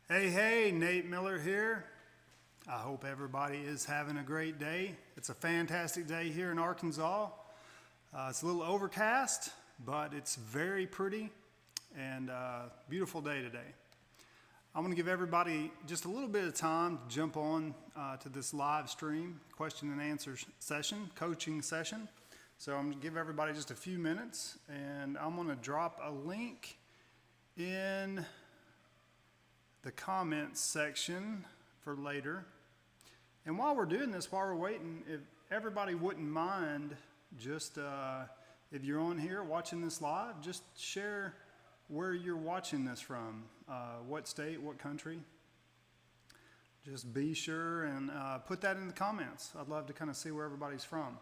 Hey, Nate Miller here. I hope everybody is having a great day. It's a fantastic day here in Arkansas. It's a little overcast, but it's very pretty and beautiful day today. I'm going to give everybody just a little bit of time to jump on to this live stream, question and answer session, coaching session. So I'm going to give everybody just a few minutes, and I'm going to drop a link in the comments section for later. And while we're doing this, while we're waiting, if everybody wouldn't mind, just if you're on here watching this live, just share where you're watching this from, what state, what country. Just be sure and put that in the comments. I'd love to kind of see where everybody's from.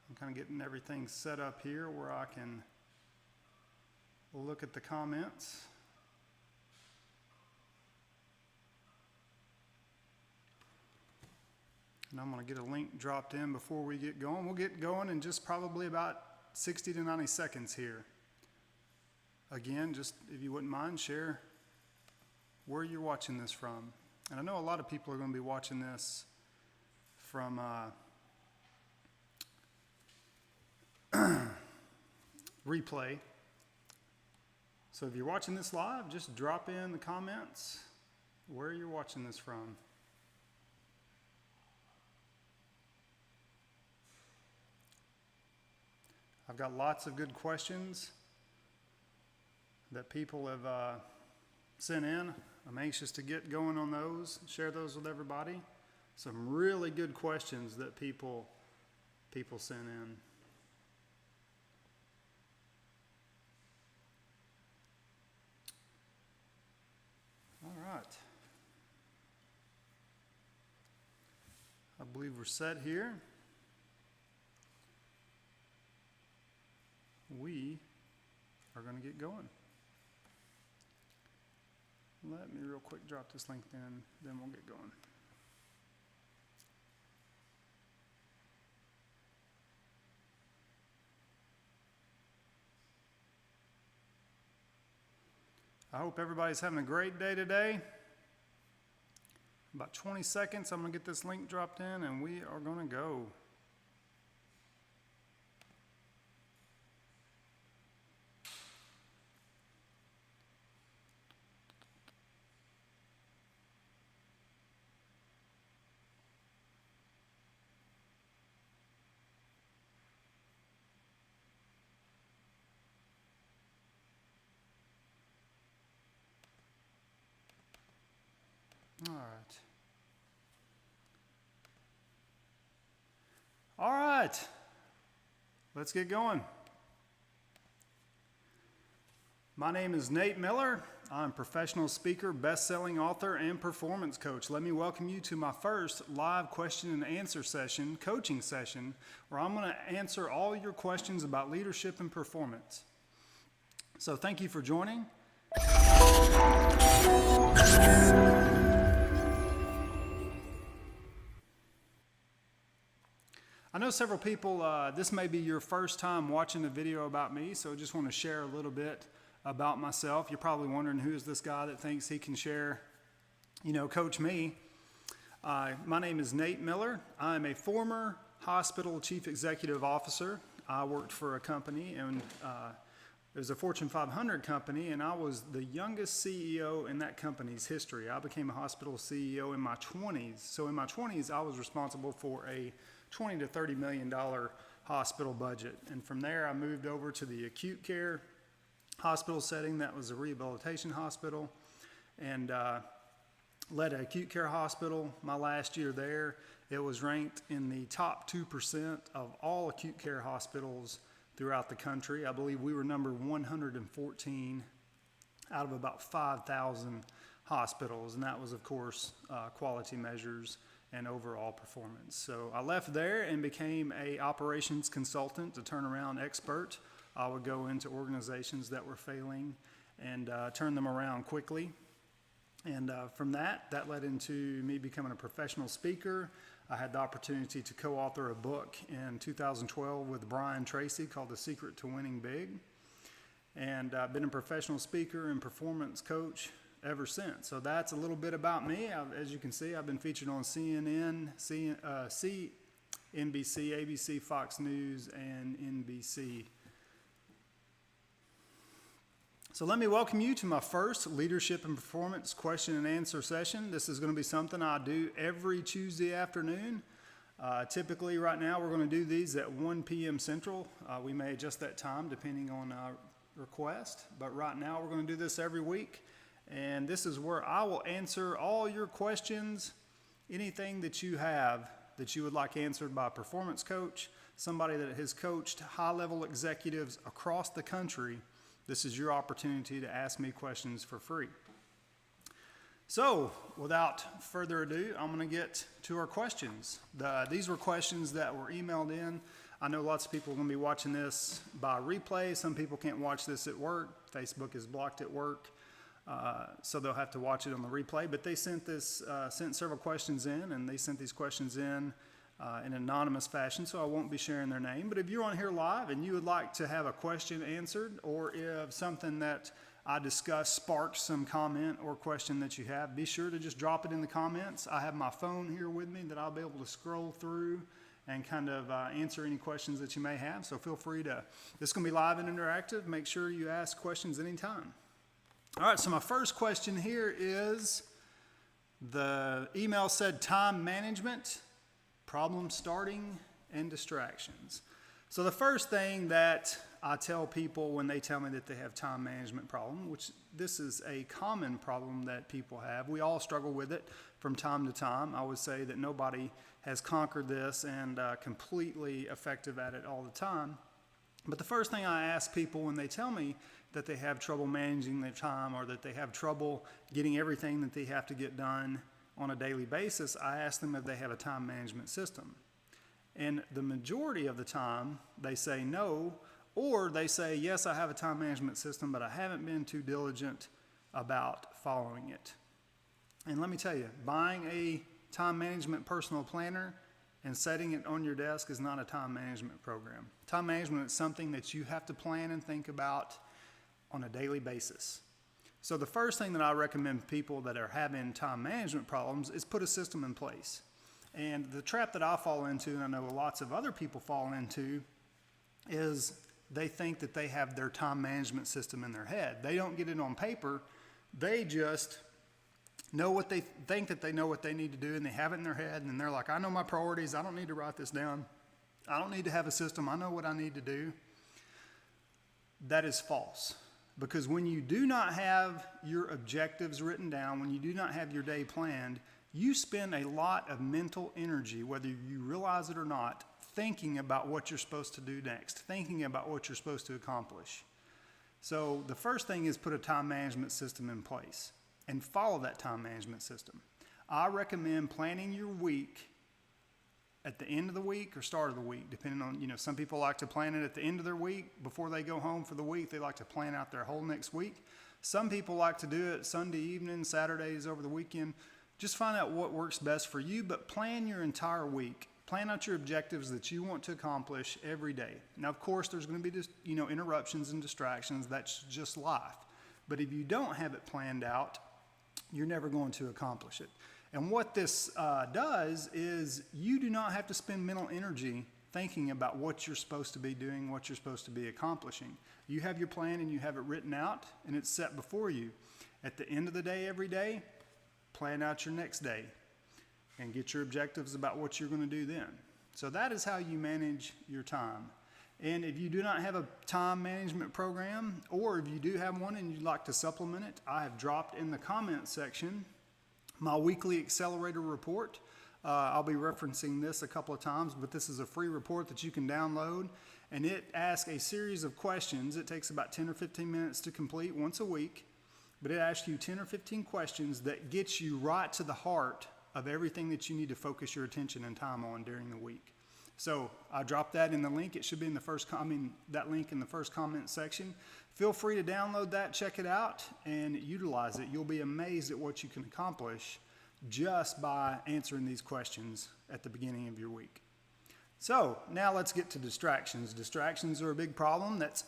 I'm kind of getting everything set up here where I can look at the comments. And I'm going to get a link dropped in before we get going. We'll get going in just probably about 60 to 90 seconds here. Again, just if you wouldn't mind, share where you're watching this from. And I know a lot of people are going to be watching this from replay. So if you're watching this live, just drop in the comments where you're watching this from. I've got lots of good questions that people have sent in. I'm anxious to get going on those, share those with everybody. Some really good questions that people sent in. All right. I believe we're set here. We are going to get going. Let me real quick drop this link in, then we'll get going. I hope everybody's having a great day today. About 20 seconds, I'm going to get this link dropped in and we are going to go. All right, let's get going. My name is Nate Miller. I'm a professional speaker, best-selling author, and performance coach. Let me welcome you to my first live question and answer session, coaching session, where I'm going to answer all your questions about leadership and performance. So thank you for joining. I know several people, this may be your first time watching a video about me, so I just want to share a little bit about myself. You're probably wondering, who is this guy that thinks he can share, coach me? My name is Nate Miller. I'm a former hospital chief executive officer. I worked for a company, and it was a Fortune 500 company, and I was the youngest CEO in that company's history. I became a hospital CEO in my 20s. So in my 20s, I was responsible for a $20 to $30 million hospital budget. And from there, I moved over to the acute care hospital setting. That was a rehabilitation hospital, and led an acute care hospital. My last year there, it was ranked in the top 2% of all acute care hospitals throughout the country. I believe we were number 114 out of about 5,000 hospitals, and that was, of course, quality measures and overall performance. So I left there and became a operations consultant, a turnaround expert. I would go into organizations that were failing and turn them around quickly. And from that led into me becoming a professional speaker. I had the opportunity to co-author a book in 2012 with Brian Tracy called The Secret to Winning Big. And I've been a professional speaker and performance coach ever since. So that's a little bit about me. As you can see, I've been featured on CNN, NBC, ABC, Fox News, and NBC. So let me welcome you to my first Leadership and Performance question and answer session. This is going to be something I do every Tuesday afternoon. Typically right now we're going to do these at 1 p.m. Central. We may adjust that time depending on request, but right now we're going to do this every week. And this is where I will answer all your questions, anything that you have that you would like answered by a performance coach, somebody that has coached high-level executives across the country. This is your opportunity to ask me questions for free. So, without further ado, I'm going to get to our questions. These were questions that were emailed in. I know lots of people are going to be watching this by replay. Some people can't watch this at work. Facebook is blocked at work, so they'll have to watch it on the replay. But they sent several questions in, and they sent these questions in an anonymous fashion, so I won't be sharing their name. But if you're on here live and you would like to have a question answered, or if something that I discuss sparks some comment or question that you have, be sure to just drop it in the comments. I have my phone here with me that I'll be able to scroll through and kind of answer any questions that you may have. So feel free to, this is going to be live and interactive. Make sure you ask questions anytime. All right, so my first question here is, the email said time management, problem starting, and distractions. So the first thing that I tell people when they tell me that they have time management problem, which this is a common problem that people have. We all struggle with it from time to time. I would say that nobody has conquered this and completely effective at it all the time. But the first thing I ask people when they tell me that they have trouble managing their time, or that they have trouble getting everything that they have to get done on a daily basis, I ask them if they have a time management system. And the majority of the time, they say no, or they say, yes, I have a time management system, but I haven't been too diligent about following it. And let me tell you, buying a time management personal planner and setting it on your desk is not a time management program. Time management is something that you have to plan and think about on a daily basis. So the first thing that I recommend people that are having time management problems is put a system in place. And the trap that I fall into, and I know lots of other people fall into, is they think that they have their time management system in their head. They don't get it on paper. They just know what they think that they know what they need to do, and they have it in their head, and they're like, I know my priorities. I don't need to write this down. I don't need to have a system. I know what I need to do. That is false. Because when you do not have your objectives written down, when you do not have your day planned, you spend a lot of mental energy, whether you realize it or not, thinking about what you're supposed to do next, thinking about what you're supposed to accomplish. So the first thing is put a time management system in place and follow that time management system. I recommend planning your week at the end of the week or start of the week, depending on, some people like to plan it at the end of their week. Before they go home for the week, they like to plan out their whole next week. Some people like to do it Sunday evening, Saturdays, over the weekend. Just find out what works best for you, but plan your entire week. Plan out your objectives that you want to accomplish every day. Now, of course, there's going to be interruptions and distractions. That's just life. But if you don't have it planned out, you're never going to accomplish it. And what this does is you do not have to spend mental energy thinking about what you're supposed to be doing, what you're supposed to be accomplishing. You have your plan and you have it written out and it's set before you. At the end of the day, every day, plan out your next day and get your objectives about what you're going to do then. So that is how you manage your time. And if you do not have a time management program, or if you do have one and you'd like to supplement it, I have dropped in the comment section my weekly accelerator report. I'll be referencing this a couple of times, but this is a free report that you can download, and it asks a series of questions. It takes about 10 or 15 minutes to complete once a week, but it asks you 10 or 15 questions that gets you right to the heart of everything that you need to focus your attention and time on during the week. So I dropped that in the link. It should be in the that link in the first comment section. Feel free to download that, check it out, and utilize it. You'll be amazed at what you can accomplish just by answering these questions at the beginning of your week. So now let's get to distractions. Distractions are a big problem. That's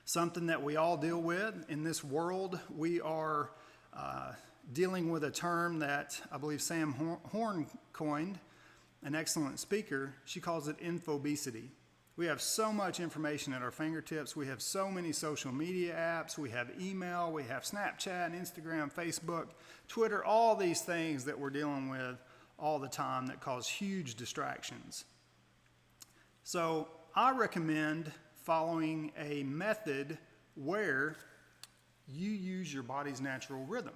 something that we all deal with in this world. We are dealing with a term that I believe Sam Horn coined, an excellent speaker. She calls it infobesity. We have so much information at our fingertips. We have so many social media apps. We have email. We have Snapchat, Instagram, Facebook, Twitter, all these things that we're dealing with all the time that cause huge distractions. So I recommend following a method where you use your body's natural rhythm.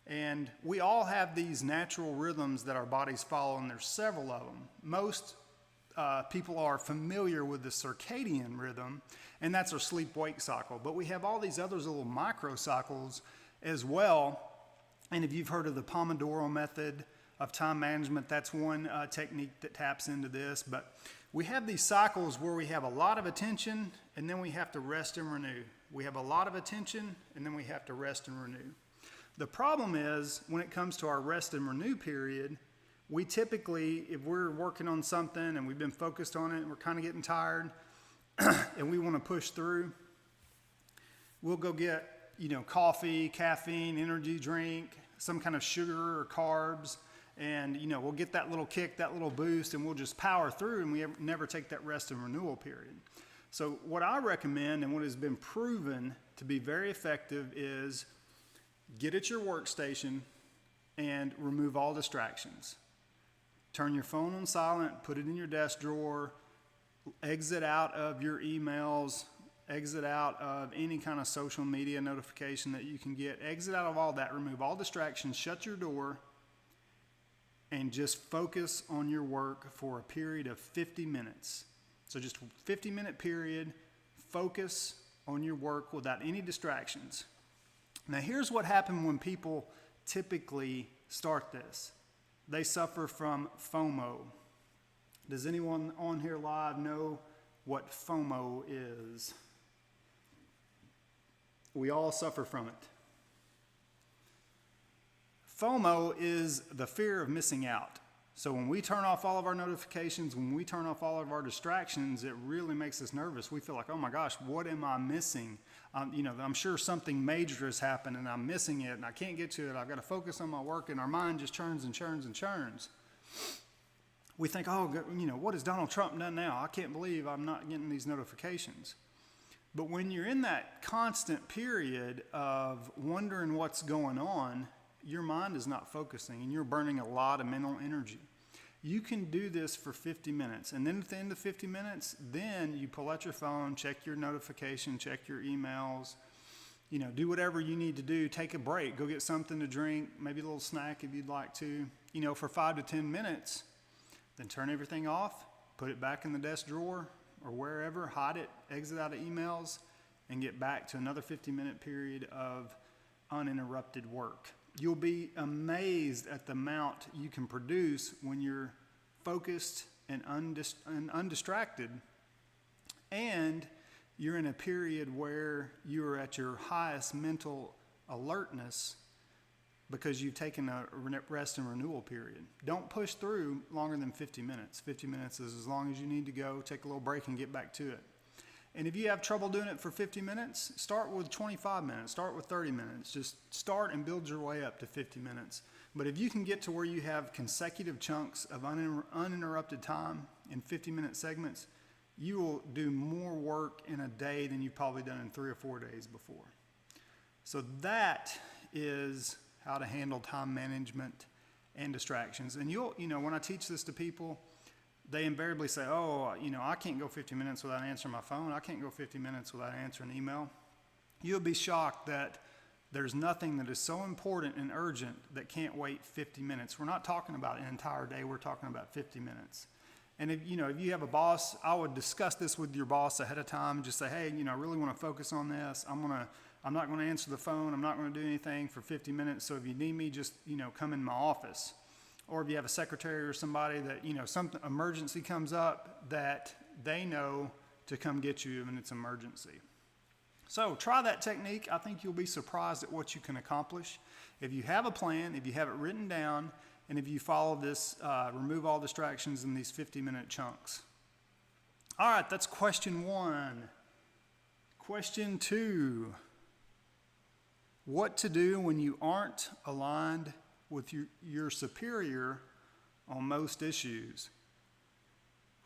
And we all have these natural rhythms that our bodies follow, and there's several of them. Most people are familiar with the circadian rhythm, and that's our sleep-wake cycle. But we have all these other little microcycles as well. And if you've heard of the Pomodoro method of time management, that's one technique that taps into this. But we have these cycles where we have a lot of attention, and then we have to rest and renew. We have a lot of attention, and then we have to rest and renew. The problem is, when it comes to our rest and renew period, we typically, if we're working on something and we've been focused on it and we're kind of getting tired and we want to push through, we'll go get, coffee, caffeine, energy drink, some kind of sugar or carbs, and, we'll get that little kick, that little boost, and we'll just power through, and we never take that rest and renewal period. So what I recommend, and what has been proven to be very effective, is get at your workstation and remove all distractions. Turn your phone on silent, put it in your desk drawer, exit out of your emails, exit out of any kind of social media notification that you can get, exit out of all that, remove all distractions, shut your door, and just focus on your work for a period of 50 minutes. So just a 50-minute period, focus on your work without any distractions. Now here's what happens when people typically start this. They suffer from FOMO. Does anyone on here live know what FOMO is? We all suffer from it. FOMO is the fear of missing out. So when we turn off all of our notifications, when we turn off all of our distractions, it really makes us nervous. We feel like, oh my gosh, what am I missing? I'm sure something major has happened and I'm missing it and I can't get to it. I've got to focus on my work, and our mind just churns and churns and churns. We think, what has Donald Trump done now? I can't believe I'm not getting these notifications. But when you're in that constant period of wondering what's going on, your mind is not focusing and you're burning a lot of mental energy. You can do this for 50 minutes. And then at the end of 50 minutes, then you pull out your phone, check your notification, check your emails, do whatever you need to do. Take a break, go get something to drink, maybe a little snack if you'd like to, for 5 to 10 minutes. Then turn everything off, put it back in the desk drawer or wherever, hide it, exit out of emails, and get back to another 50-minute period of uninterrupted work. You'll be amazed at the amount you can produce when you're focused and undistracted, and you're in a period where you're at your highest mental alertness because you've taken a rest and renewal period. Don't push through longer than 50 minutes. 50 minutes is as long as you need to go. Take a little break and get back to it. And if you have trouble doing it for 50 minutes, start with 25 minutes, start with 30 minutes. Just start and build your way up to 50 minutes. But if you can get to where you have consecutive chunks of uninterrupted time in 50-minute segments, you will do more work in a day than you've probably done in 3 or 4 days before. So that is how to handle time management and distractions. And when I teach this to people, they invariably say, I can't go 50 minutes without answering my phone. I can't go 50 minutes without answering an email. You'll be shocked that there's nothing that is so important and urgent that can't wait 50 minutes. We're not talking about an entire day. We're talking about 50 minutes. And if you have a boss, I would discuss this with your boss ahead of time. Just say, hey, I really want to focus on this. I'm not going to answer the phone. I'm not going to do anything for 50 minutes. So if you need me, just, come in my office. Or if you have a secretary or somebody that, some emergency comes up that they know to come get you when it's an emergency. So try that technique. I think you'll be surprised at what you can accomplish. If you have a plan, if you have it written down, and if you follow this, remove all distractions in these 50-minute chunks. All right, that's question 1. Question 2. What to do when you aren't aligned with your superior on most issues?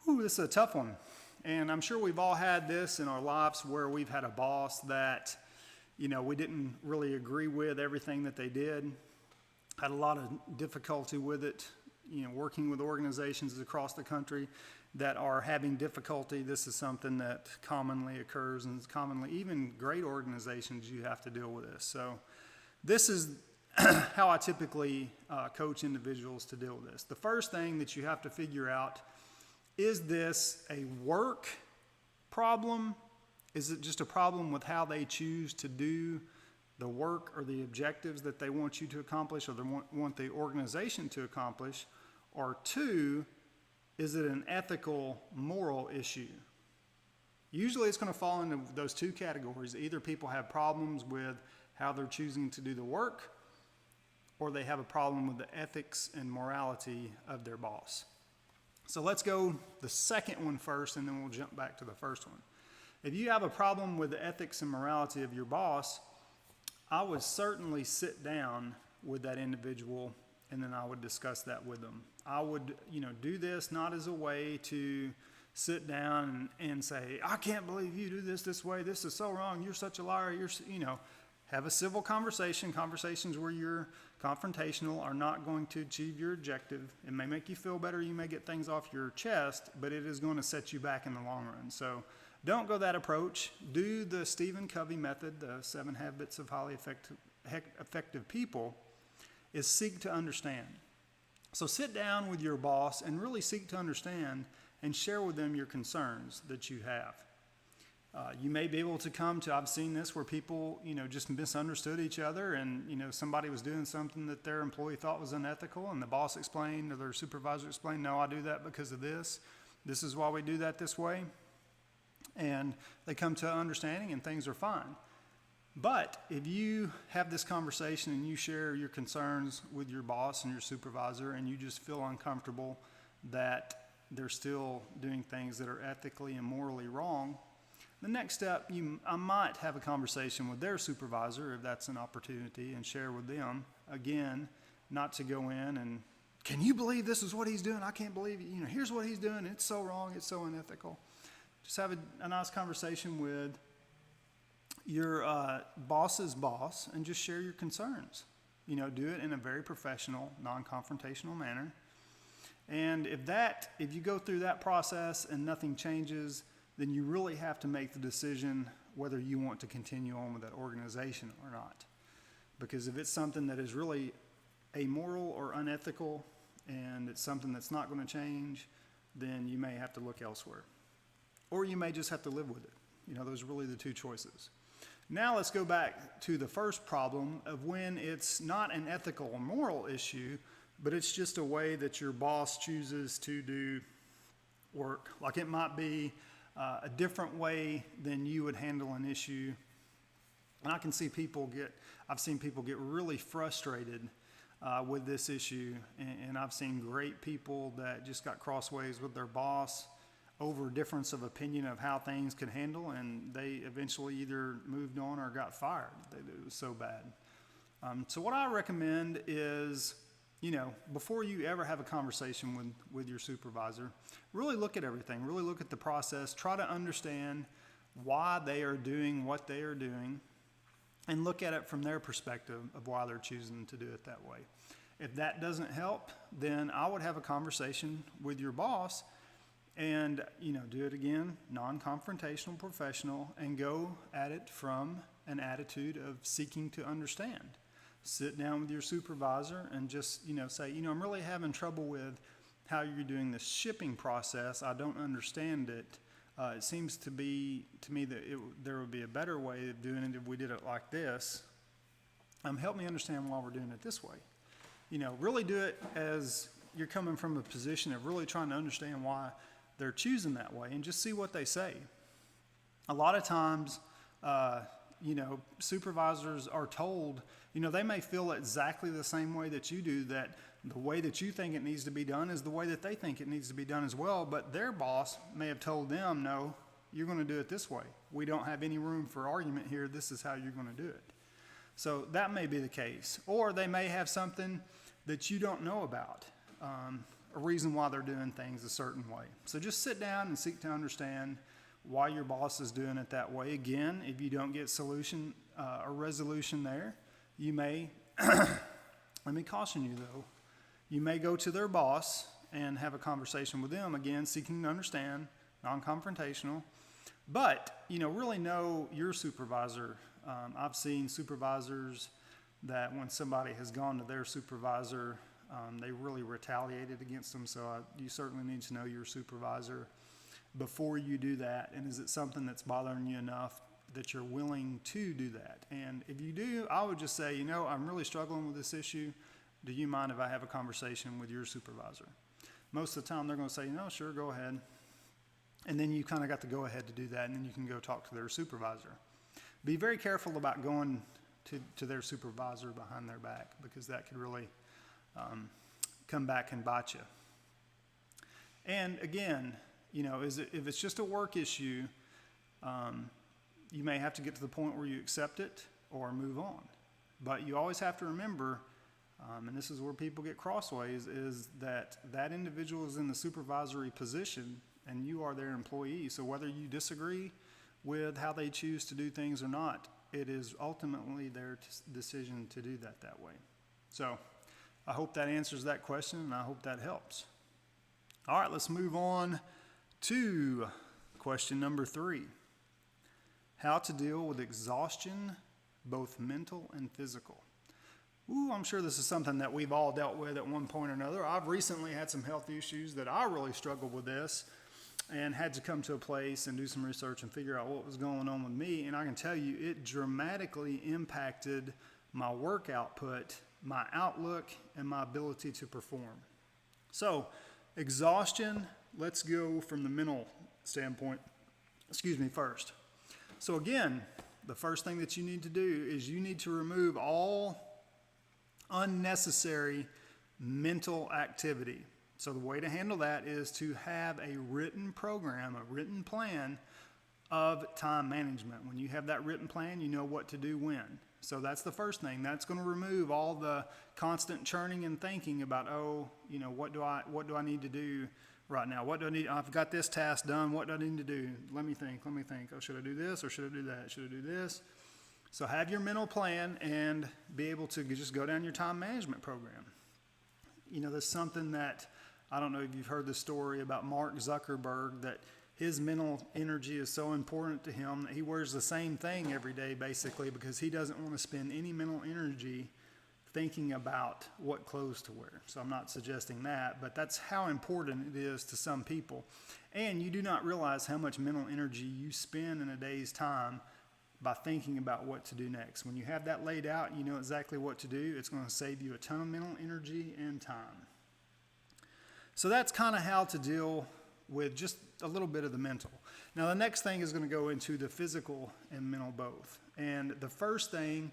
Ooh, this is a tough one. And I'm sure we've all had this in our lives where we've had a boss that, we didn't really agree with everything that they did. Had a lot of difficulty with it, working with organizations across the country that are having difficulty. This is something that commonly occurs, and it's commonly, even great organizations, you have to deal with this. So this is how I typically coach individuals to deal with this. The first thing that you have to figure out, is this a work problem? Is it just a problem with how they choose to do the work or the objectives that they want you to accomplish, or they want the organization to accomplish? Or 2, is it an ethical, moral issue? Usually it's going to fall into those 2 categories. Either people have problems with how they're choosing to do the work, or they have a problem with the ethics and morality of their boss. So let's go the second one first, and then we'll jump back to the first one. If you have a problem with the ethics and morality of your boss, I would certainly sit down with that individual, and then I would discuss that with them. I would, do this not as a way to sit down and say, I can't believe you do this way. This is so wrong. You're such a liar. Have a civil conversation. Conversations where you're confrontational are not going to achieve your objective. It may make you feel better. You may get things off your chest, but it is going to set you back in the long run. So don't go that approach. Do the Stephen Covey method, the 7 habits of highly effective people, is seek to understand. So sit down with your boss and really seek to understand and share with them your concerns that you have. You may be able to come to, I've seen this where people, just misunderstood each other, and, somebody was doing something that their employee thought was unethical, and the boss explained, or their supervisor explained, no, I do that because of this. This is why we do that this way. And they come to understanding, and things are fine. But if you have this conversation and you share your concerns with your boss and your supervisor, and you just feel uncomfortable that they're still doing things that are ethically and morally wrong, the next step, I might have a conversation with their supervisor, if that's an opportunity, and share with them, again, not to go in and, can you believe this is what he's doing? I can't believe it. Here's what he's doing. It's so wrong. It's so unethical. Just have a nice conversation with your boss's boss and just share your concerns. Do it in a very professional, non-confrontational manner. And if you go through that process and nothing changes, then you really have to make the decision whether you want to continue on with that organization or not. Because if it's something that is really amoral or unethical, and it's something that's not going to change, then you may have to look elsewhere. Or you may just have to live with it. Those are really the 2 choices. Now let's go back to the first problem of when it's not an ethical or moral issue, but it's just a way that your boss chooses to do work. Like it might be a different way than you would handle an issue. And I've seen people get really frustrated with this issue. And I've seen great people that just got crossways with their boss over difference of opinion of how things could handle, and they eventually either moved on or got fired. It was so bad. So what I recommend is, before you ever have a conversation with your supervisor, really look at everything, really look at the process, try to understand why they are doing what they are doing, and look at it from their perspective of why they're choosing to do it that way. If that doesn't help, then I would have a conversation with your boss and, do it again, non-confrontational, professional, and go at it from an attitude of seeking to understand. Sit down with your supervisor and just, say, I'm really having trouble with how you're doing this shipping process. I don't understand it. It seems to me that there would be a better way of doing it if we did it like this. Help me understand why we're doing it this way. Really do it as you're coming from a position of really trying to understand why they're choosing that way, and just see what they say. A lot of times, supervisors are told, they may feel exactly the same way that you do, that the way that you think it needs to be done is the way that they think it needs to be done as well, but their boss may have told them, no, you're going to do it this way. we don't have any room for argument here. This is how you're going to do it. So that may be the case. Or they may have something that you don't know about, a reason why they're doing things a certain way. So just sit down and seek to understand why your boss is doing it that way. Again, if you don't get a resolution there, you may, let me caution you though, you may go to their boss and have a conversation with them, again, seeking to understand, non-confrontational, but, really know your supervisor. I've seen supervisors that when somebody has gone to their supervisor, they really retaliated against them. So you certainly need to know your supervisor before you do that. And is it something that's bothering you enough that you're willing to do that? And if you do, I would just say, I'm really struggling with this issue. Do you mind if I have a conversation with your supervisor? Most of the time they're going to say, no, sure, go ahead. And then you kind of got to go ahead to do that, and then you can go talk to their supervisor. Be very careful about going to their supervisor behind their back, because that could really come back and bite you. And again, if it's just a work issue, you may have to get to the point where you accept it or move on. But you always have to remember, and this is where people get crossways, is that individual is in the supervisory position and you are their employee. So whether you disagree with how they choose to do things or not, it is ultimately their decision to do that way. So I hope that answers that question, and I hope that helps. All right, let's move on to question number 3. How to deal with exhaustion, both mental and physical. I'm sure this is something that we've all dealt with at one point or another. I've recently had some health issues that I really struggled with this and had to come to a place and do some research and figure out what was going on with me. And I can tell you, it dramatically impacted my work output, my outlook, and my ability to perform. So exhaustion, let's go from the mental standpoint, first. So again, the first thing that you need to do is you need to remove all unnecessary mental activity. So the way to handle that is to have a written program, a written plan of time management. When you have that written plan, you know what to do when. So that's the first thing. That's going to remove all the constant churning and thinking about, what do I need to do right now? What do I need? I've got this task done. What do I need to do? Let me think. Oh, should I do this or should I do that? Should I do this? So have your mental plan and be able to just go down your time management program. There's something that, I don't know if you've heard the story about Mark Zuckerberg, that his mental energy is so important to him that he wears the same thing every day, basically, because he doesn't want to spend any mental energy thinking about what clothes to wear. So I'm not suggesting that, but that's how important it is to some people. And you do not realize how much mental energy you spend in a day's time by thinking about what to do next. When you have that laid out, you know exactly what to do. It's going to save you a ton of mental energy and time. So that's kind of how to deal with just a little bit of the mental. Now the next thing is going to go into the physical and mental both. And the first thing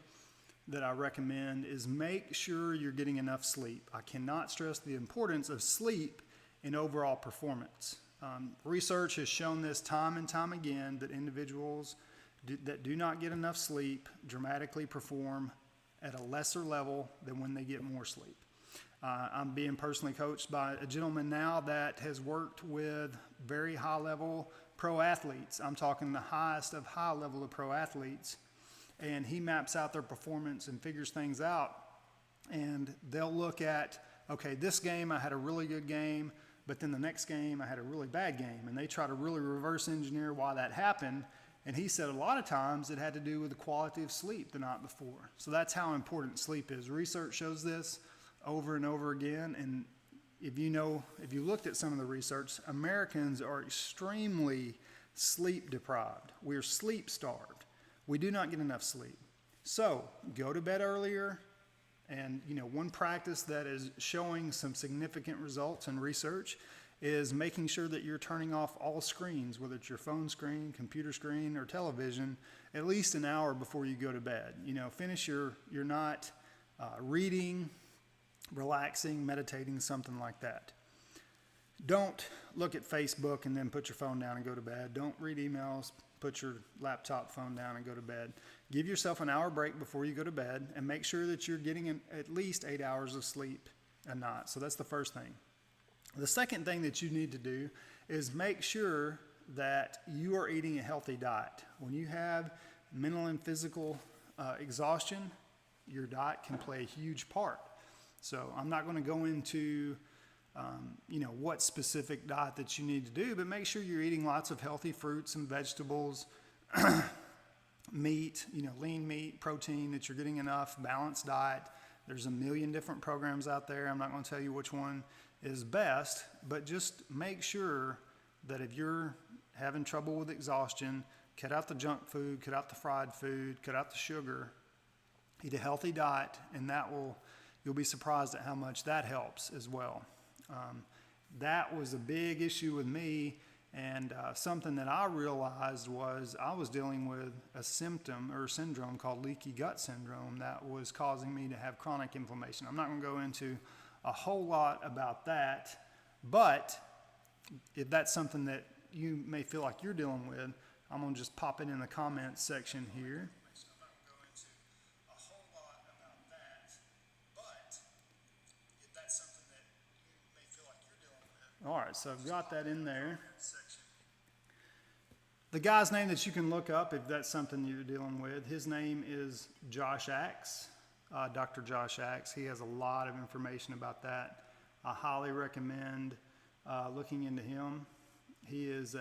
that I recommend is make sure you're getting enough sleep. I cannot stress the importance of sleep in overall performance. Research has shown this time and time again, that individuals that do not get enough sleep dramatically perform at a lesser level than when they get more sleep. I'm being personally coached by a gentleman now that has worked with very high-level pro athletes. I'm talking the highest of high level of pro athletes. And he maps out their performance and figures things out. And they'll look at, okay, this game I had a really good game, but then the next game I had a really bad game. And they try to really reverse engineer why that happened. And he said a lot of times it had to do with the quality of sleep the night before. So that's how important sleep is. Research shows this over and over again. And if you looked at some of the research, Americans are extremely sleep deprived. We're sleep starved. We do not get enough sleep. So go to bed earlier. And one practice that is showing some significant results in research is making sure that you're turning off all screens, whether it's your phone screen, computer screen, or television, at least an hour before you go to bed. Finish your night reading, relaxing, meditating, something like that. Don't look at Facebook and then put your phone down and go to bed. Don't read emails, put your laptop phone down and go to bed. Give yourself an hour break before you go to bed, and make sure that you're getting at least 8 hours of sleep a night. So that's the first thing. The second thing that you need to do is make sure that you are eating a healthy diet. When you have mental and physical exhaustion, your diet can play a huge part. So I'm not going to go into what specific diet that you need to do, but make sure you're eating lots of healthy fruits and vegetables, meat, lean meat, protein, that you're getting enough, balanced diet. There's a million different programs out there. I'm not going to tell you which one is best, but just make sure that if you're having trouble with exhaustion, cut out the junk food, cut out the fried food, cut out the sugar, eat a healthy diet, and you'll be surprised at how much that helps as well. That was a big issue with me, and something that I realized was I was dealing with a symptom or syndrome called leaky gut syndrome that was causing me to have chronic inflammation. I'm not going to go into a whole lot about that, but if that's something that you may feel like you're dealing with, I'm going to just pop it in the comments section here. All right, so I've got that in there. The guy's name that you can look up if that's something you're dealing with, his name is Josh Axe, Dr. Josh Axe. He has a lot of information about that. I highly recommend looking into him. He is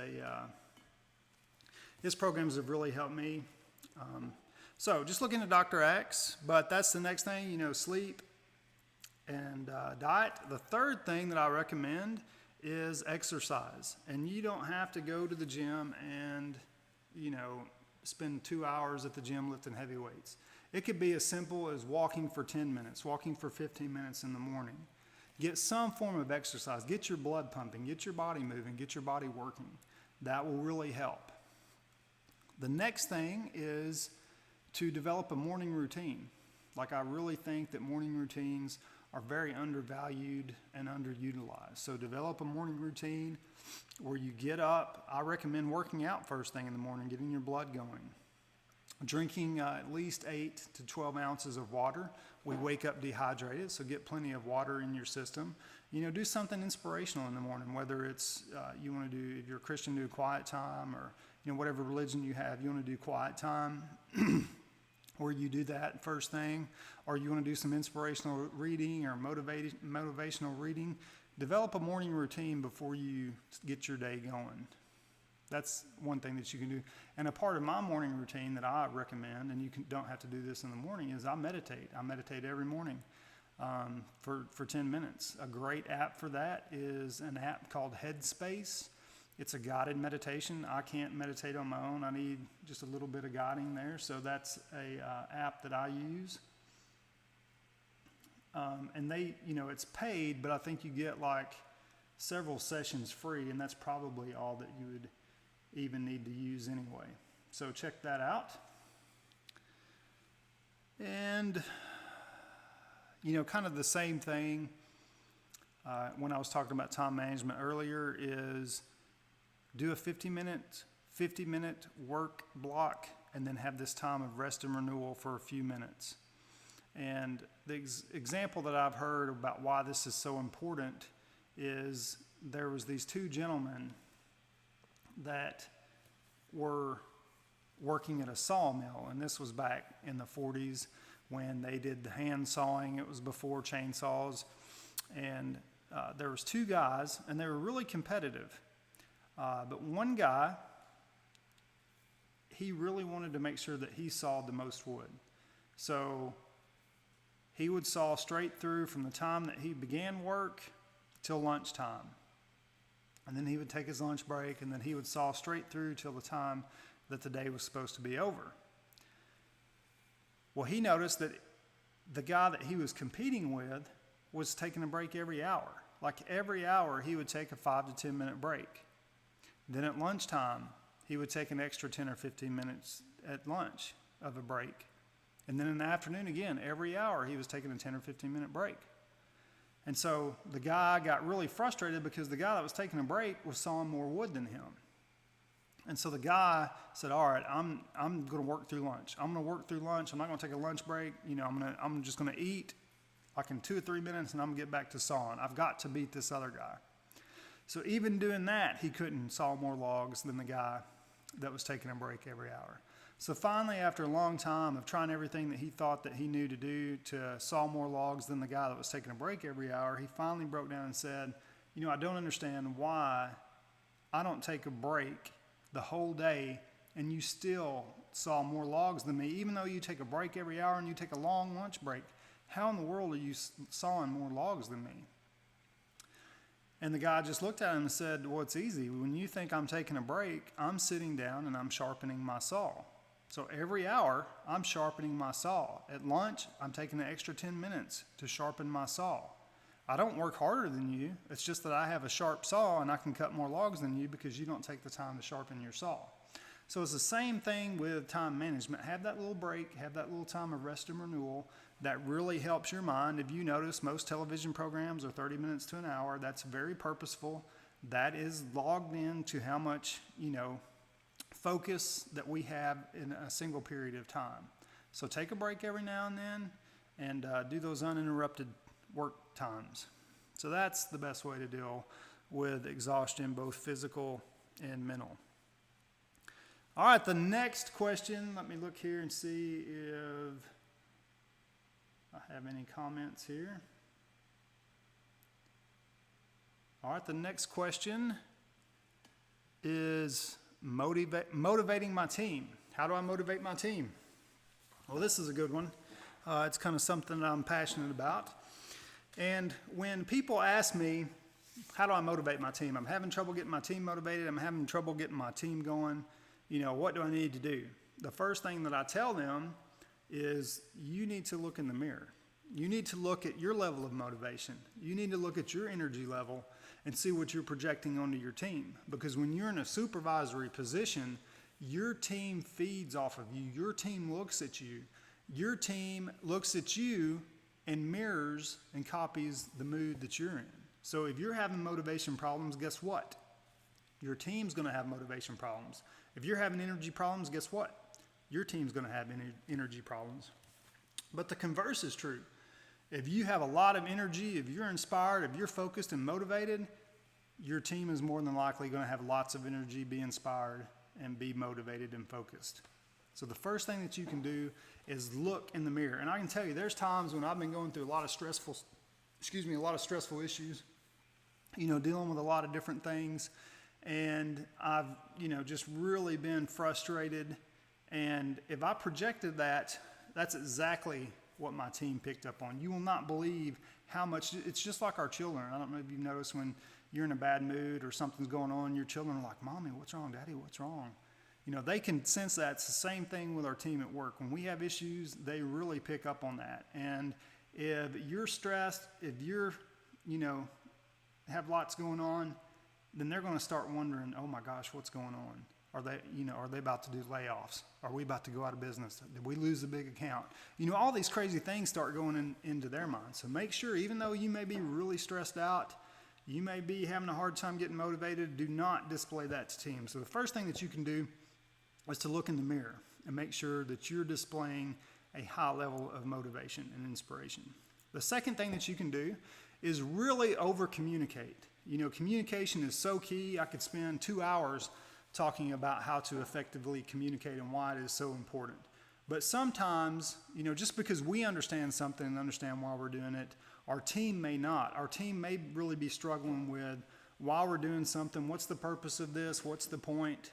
his programs have really helped me. So just look into Dr. Axe, but that's the next thing, sleep and diet. The third thing that I recommend is exercise. And you don't have to go to the gym and, spend 2 hours at the gym lifting heavy weights. It could be as simple as walking for 10 minutes, walking for 15 minutes in the morning. Get some form of exercise. Get your blood pumping, get your body moving, get your body working. That will really help. The next thing is to develop a morning routine. I really think that morning routines are very undervalued and underutilized. So develop a morning routine where you get up. I recommend working out first thing in the morning, getting your blood going. Drinking at least 8 to 12 ounces of water. We wake up dehydrated, so get plenty of water in your system. Do something inspirational in the morning, whether it's you want to do, if you're a Christian, do quiet time, or whatever religion you have, you want to do quiet time. Or you do that first thing, or you want to do some inspirational reading or motivational reading. Develop a morning routine before you get your day going. That's one thing that you can do. And a part of my morning routine that I recommend, and don't have to do this in the morning, is I meditate. I meditate every morning for 10 minutes. A great app for that is an app called Headspace. It's a guided meditation. I can't meditate on my own. I need just a little bit of guiding there. So that's a app that I use. And it's paid, but I think you get several sessions free, and that's probably all that you would even need to use anyway. So check that out. And, kind of the same thing when I was talking about time management earlier is do a 50-minute work block, and then have this time of rest and renewal for a few minutes. And the example that I've heard about why this is so important is there was these two gentlemen that were working at a sawmill, and this was back in the 40s when they did the hand sawing. It was before chainsaws, and there was two guys, and they were really competitive. But one guy, he really wanted to make sure that he sawed the most wood. So he would saw straight through from the time that he began work till lunchtime. And then he would take his lunch break, and then he would saw straight through till the time that the day was supposed to be over. Well, he noticed that the guy that he was competing with was taking a break every hour. Every hour, he would take a 5 to 10 minute break. Then at lunchtime, he would take an extra 10 or 15 minutes at lunch of a break. And then in the afternoon again, every hour, he was taking a 10 or 15 minute break. And so the guy got really frustrated because the guy that was taking a break was sawing more wood than him. And so the guy said, all right, I'm going to work through lunch. I'm going to work through lunch. I'm not going to take a lunch break. I'm just going to eat like in 2 or 3 minutes, and I'm going to get back to sawing. I've got to beat this other guy. So even doing that, he couldn't saw more logs than the guy that was taking a break every hour. So finally, after a long time of trying everything that he thought that he knew to do to saw more logs than the guy that was taking a break every hour, he finally broke down and said, I don't understand why I don't take a break the whole day and you still saw more logs than me, even though you take a break every hour and you take a long lunch break. How in the world are you sawing more logs than me? And the guy just looked at him and said, well, it's easy. When you think I'm taking a break, I'm sitting down and I'm sharpening my saw. So every hour, I'm sharpening my saw. At lunch, I'm taking an extra 10 minutes to sharpen my saw. I don't work harder than you. It's just that I have a sharp saw and I can cut more logs than you because you don't take the time to sharpen your saw. So it's the same thing with time management. Have that little break, have that little time of rest and renewal. That really helps your mind. If you notice, most television programs are 30 minutes to an hour. That's very purposeful. That is logged in to how much, focus that we have in a single period of time. So take a break every now and then and do those uninterrupted work times. So that's the best way to deal with exhaustion, both physical and mental. All right, the next question, let me look here and see if I have any comments here. All right, the next question is motivating my team. How do I motivate my team? Well, this is a good one. It's kind of something that I'm passionate about. And when people ask me, how do I motivate my team? I'm having trouble getting my team motivated. I'm having trouble getting my team going. What do I need to do? The first thing that I tell them is you need to look in the mirror. You need to look at your level of motivation. You need to look at your energy level and see what you're projecting onto your team. Because when you're in a supervisory position, your team feeds off of you. Your team looks at you. Your team looks at you and mirrors and copies the mood that you're in. So if you're having motivation problems, guess what? Your team's going to have motivation problems. If you're having energy problems, guess what? Your team's going to have energy problems. But the converse is true. If you have a lot of energy, if you're inspired, if you're focused and motivated, your team is more than likely going to have lots of energy, be inspired, and be motivated and focused. So the first thing that you can do is look in the mirror. And I can tell you, there's times when I've been going through a lot of stressful issues, dealing with a lot of different things. And I've, just really been frustrated. And if I projected that, that's exactly what my team picked up on. You will not believe how much, it's just like our children. I don't know if you've noticed when you're in a bad mood or something's going on, your children are like, Mommy, what's wrong? Daddy, what's wrong? They can sense that. It's the same thing with our team at work. When we have issues, they really pick up on that. And if you're stressed, if you're, have lots going on, then they're going to start wondering, oh my gosh, what's going on? Are they about to do layoffs? Are we about to go out of business? Did we lose a big account? All these crazy things start going into their minds. So make sure, even though you may be really stressed out, you may be having a hard time getting motivated, do not display that to team. So the first thing that you can do is to look in the mirror and make sure that you're displaying a high level of motivation and inspiration. The second thing that you can do is really over-communicate. Communication is so key. I could spend 2 hours talking about how to effectively communicate and why it is so important. But sometimes, just because we understand something and understand why we're doing it, our team may not. Our team may really be struggling with why we're doing something, what's the purpose of this, what's the point?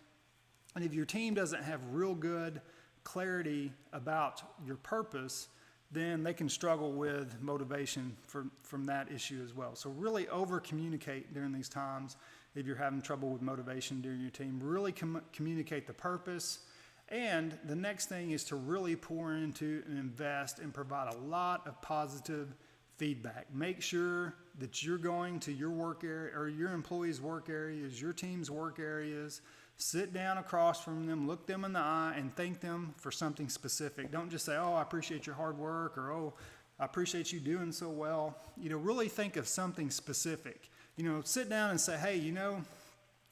And if your team doesn't have real good clarity about your purpose, then they can struggle with motivation from that issue as well. So really over-communicate during these times. If you're having trouble with motivation during your team, really communicate the purpose. And the next thing is to really pour into and invest and provide a lot of positive feedback. Make sure that you're going to your work area or your employees' work areas, your team's work areas, sit down across from them, look them in the eye, and thank them for something specific. Don't just say, oh, I appreciate your hard work, or oh, I appreciate you doing so well. Really think of something specific. Sit down and say, hey,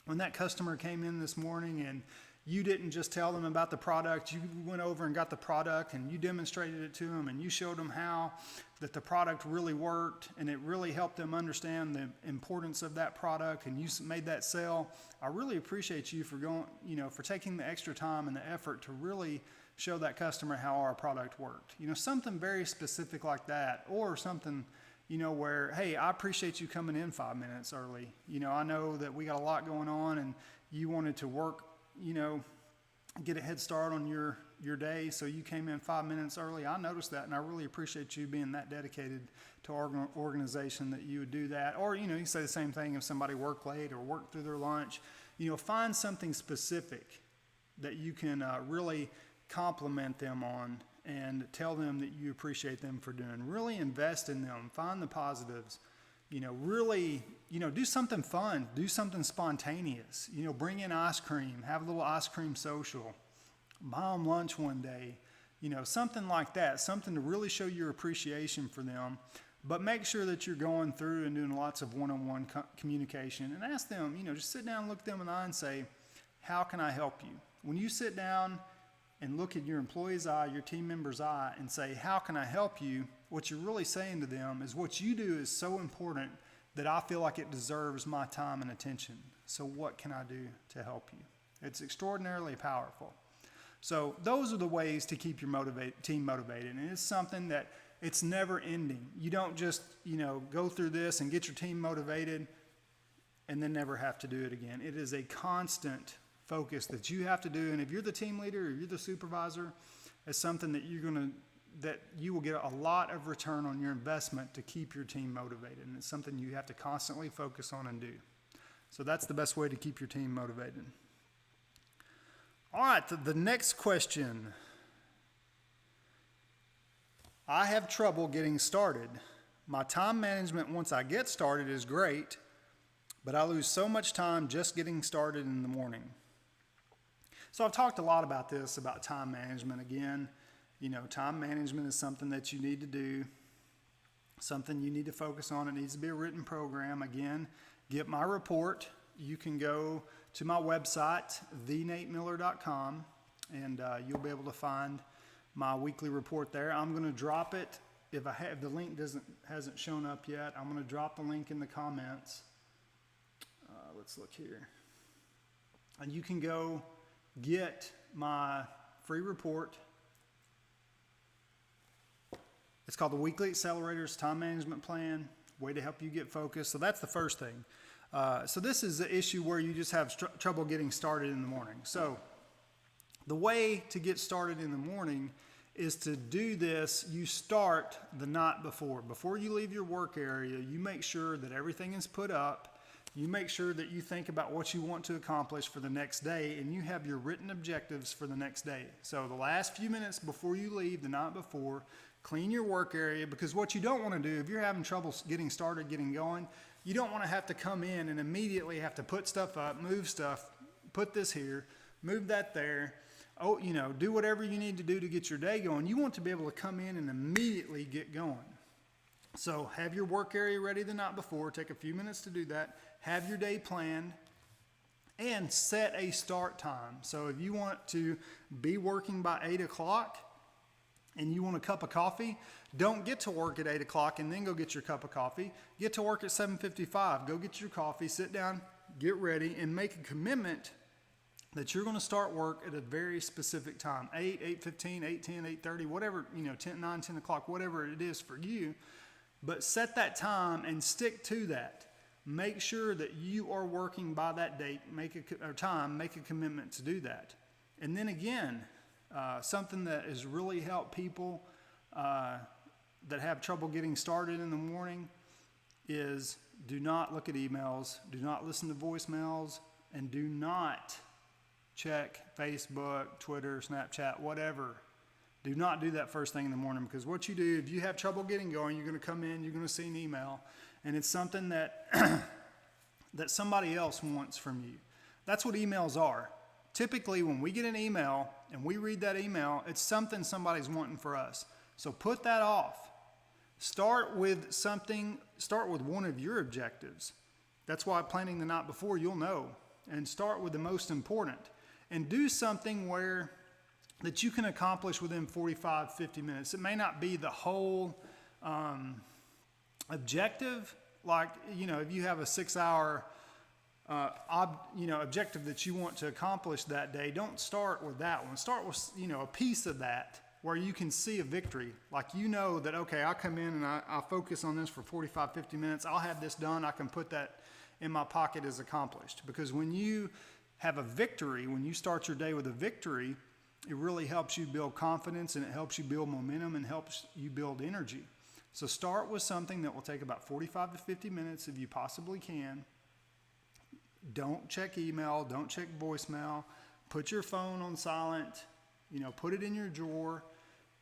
when that customer came in this morning and you didn't just tell them about the product, you went over and got the product and you demonstrated it to them and you showed them how that the product really worked and it really helped them understand the importance of that product and you made that sale. I really appreciate you for going, for taking the extra time and the effort to really show that customer how our product worked. Something very specific like that, or something, where, hey, I appreciate you coming in 5 minutes early. I know that we got a lot going on and you wanted to work, get a head start on your day, so you came in 5 minutes early. I noticed that, and I really appreciate you being that dedicated to our organization that you would do that. Or, you say the same thing if somebody worked late or worked through their lunch. Find something specific that you can really compliment them on and tell them that you appreciate them for doing. Really invest in them. Find the positives. Really, do something fun, do something spontaneous, bring in ice cream, have a little ice cream social, buy them lunch one day, something like that, something to really show your appreciation for them. But make sure that you're going through and doing lots of one-on-one communication and ask them, just sit down, look them in the eye and say, how can I help you? When you sit down and look at your employee's eye, your team member's eye, and say, how can I help you? What you're really saying to them is, what you do is so important that I feel like it deserves my time and attention. So what can I do to help you? It's extraordinarily powerful. So those are the ways to keep your team motivated. And it's something that it's never ending. You don't just, go through this and get your team motivated and then never have to do it again. It is a constant focus that you have to do. And if you're the team leader or you're the supervisor, it's something that that you will get a lot of return on your investment to keep your team motivated. And it's something you have to constantly focus on and do. So that's the best way to keep your team motivated. All right, the next question. I have trouble getting started. My time management once I get started is great, but I lose so much time just getting started in the morning. So I've talked a lot about this, about time management. Again, time management is something that you need to do, something you need to focus on. It needs to be a written program. Again, get my report. You can go to my website, thenatemiller.com, and you'll be able to find my weekly report there. I'm going to drop it. If the link hasn't shown up yet, I'm going to drop the link in the comments. Let's look here. And you can go get my free report. It's called the Weekly Accelerators Time Management Plan, way to help you get focused. So that's the first thing. So this is the issue where you just have trouble getting started in the morning. So the way to get started in the morning is to do this. You start the night before. Before you leave your work area, you make sure that everything is put up. You make sure that you think about what you want to accomplish for the next day, and you have your written objectives for the next day. So the last few minutes before you leave the night before, clean your work area, because what you don't want to do, if you're having trouble getting started, getting going, you don't want to have to come in and immediately have to put stuff up, move stuff, put this here, move that there. Oh, do whatever you need to do to get your day going. You want to be able to come in and immediately get going. So have your work area ready the night before. Take a few minutes to do that. Have your day planned and set a start time. So if you want to be working by 8 o'clock and you want a cup of coffee, don't get to work at 8 o'clock and then go get your cup of coffee. Get to work at 7:55. Go get your coffee, sit down, get ready, and make a commitment that you're going to start work at a very specific time. 8, 8:15, 8:10, 8:30, whatever, 10, 9, 10 o'clock, whatever it is for you. But set that time and stick to that. Make sure that you are working by that date, make a commitment to do that. And then again, something that has really helped people that have trouble getting started in the morning is do not look at emails, do not listen to voicemails, and do not check Facebook, Twitter, Snapchat, whatever. Do not do that first thing in the morning, because what you do, if you have trouble getting going, you're going to come in, you're going to see an email, and it's something that that somebody else wants from you. That's what emails are. Typically, when we get an email and we read that email, it's something somebody's wanting for us. So put that off. Start with one of your objectives. That's why planning the night before, you'll know, and start with the most important and do something that you can accomplish within 45, 50 minutes. It may not be the whole objective. Like, if you have a 6-hour objective that you want to accomplish that day, don't start with that one. Start with, a piece of that where you can see a victory. Like, that, okay, I come in and I focus on this for 45, 50 minutes. I'll have this done. I can put that in my pocket as accomplished. Because when you have a victory, when you start your day with a victory, it really helps you build confidence, and it helps you build momentum, and helps you build energy. So start with something that will take about 45 to 50 minutes if you possibly can. Don't check email, don't check voicemail. Put your phone on silent, put it in your drawer,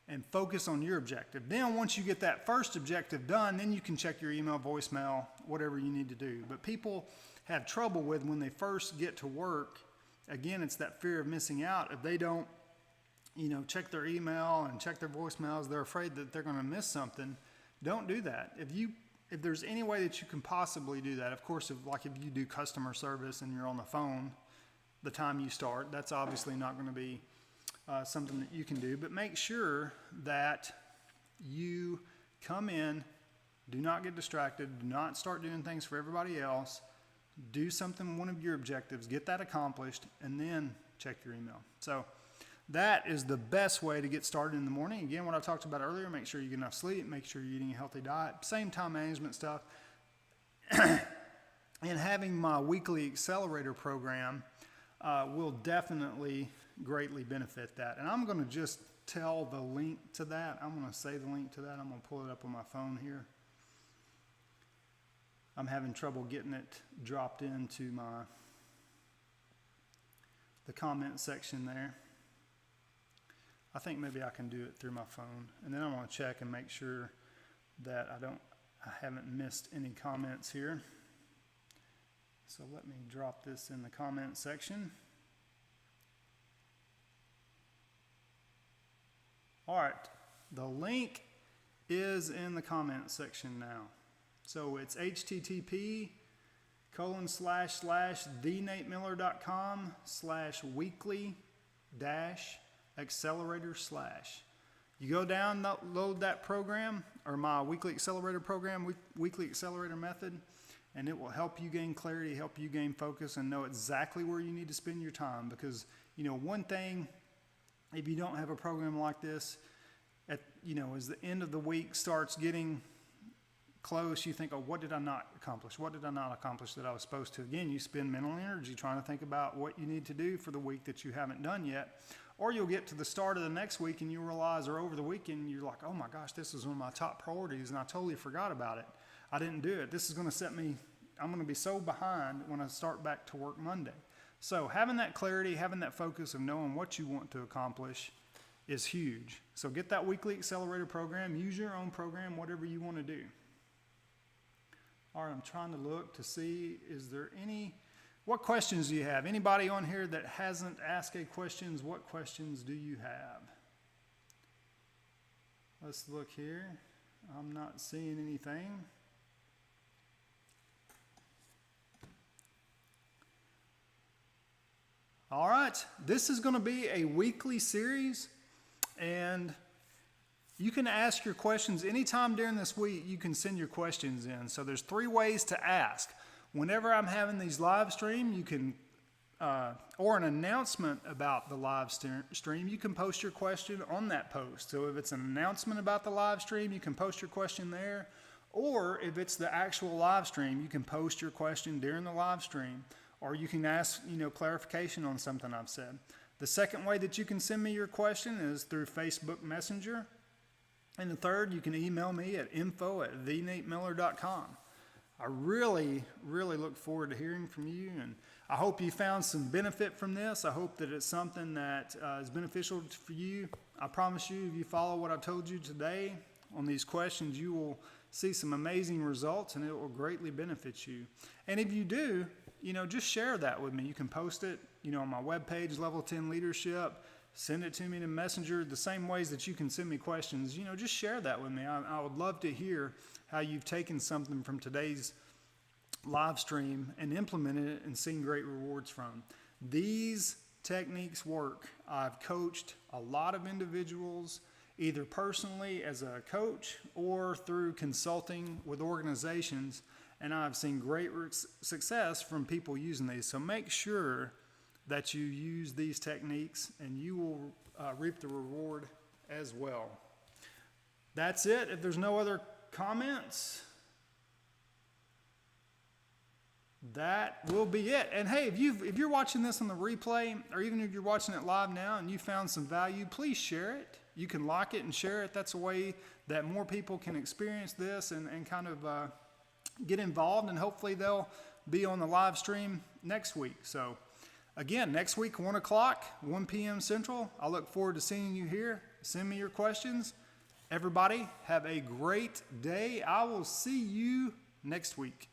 and focus on your objective. Then once you get that first objective done, then you can check your email, voicemail, whatever you need to do. But people have trouble with when they first get to work. Again, it's that fear of missing out. If they don't, check their email and check their voicemails, they're afraid that they're going to miss something. Don't do that. If there's any way that you can possibly do that, of course, if you do customer service and you're on the phone the time you start, that's obviously not going to be something that you can do. But make sure that you come in, do not get distracted, do not start doing things for everybody else. Do something, one of your objectives, get that accomplished, and then check your email. So that is the best way to get started in the morning. Again, what I talked about earlier, make sure you get enough sleep, make sure you're eating a healthy diet, same time management stuff. And having my weekly accelerator program will definitely greatly benefit that. And I'm going to just tell the link to that. I'm going to say the link to that. I'm going to pull it up on my phone here. I'm having trouble getting it dropped into the comment section there. I think maybe I can do it through my phone, and then I'm going to check and make sure that I haven't missed any comments here. So let me drop this in the comment section. All right, the link is in the comment section now. So it's http://thenatemiller.com/weekly-accelerator/. You go download that program, or my weekly accelerator program, weekly accelerator method, and it will help you gain clarity, help you gain focus, and know exactly where you need to spend your time. Because, one thing, if you don't have a program like this, as the end of the week starts getting close, you think, oh, what did I not accomplish? What did I not accomplish that I was supposed to? Again, you spend mental energy trying to think about what you need to do for the week that you haven't done yet. Or you'll get to the start of the next week and you realize, or over the weekend, you're like, oh my gosh, this is one of my top priorities and I totally forgot about it. I didn't do it. This is going to I'm going to be so behind when I start back to work Monday. So having that clarity, having that focus of knowing what you want to accomplish is huge. So get that weekly accelerator program, use your own program, whatever you want to do. All right, I'm trying to look to see, what questions do you have? Anybody on here that hasn't asked questions, what questions do you have? Let's look here. I'm not seeing anything. All right, this is going to be a weekly series, and you can ask your questions anytime during this week. You can send your questions in. So there's 3 ways to ask. Whenever I'm having these live stream, you can, or an announcement about the live stream, you can post your question on that post. So if it's an announcement about the live stream, you can post your question there. Or if it's the actual live stream, you can post your question during the live stream. Or you can ask, clarification on something I've said. The second way that you can send me your question is through Facebook Messenger. And the third, you can email me at info@thenatemiller.com. I really, really look forward to hearing from you, and I hope you found some benefit from this. I hope that it's something that is beneficial for you. I promise you, if you follow what I told you today on these questions, you will see some amazing results, and it will greatly benefit you. And if you do, just share that with me. You can post it, on my webpage, Level 10 Leadership. Send it to me in Messenger, the same ways that you can send me questions. Just share that with me. I would love to hear how you've taken something from today's live stream and implemented it and seen great rewards from. These techniques work. I've coached a lot of individuals, either personally as a coach or through consulting with organizations, and I've seen great success from people using these. So make sure that you use these techniques and you will reap the reward as well. That's it. If there's no other comments, that will be it. And hey, if you're watching this on the replay, or even if you're watching it live now and you found some value, please share it. You can like it and share it. That's a way that more people can experience this and kind of get involved, and hopefully they'll be on the live stream next week. So again, next week, 1 o'clock, 1 p.m. Central. I look forward to seeing you here. Send me your questions. Everybody, have a great day. I will see you next week.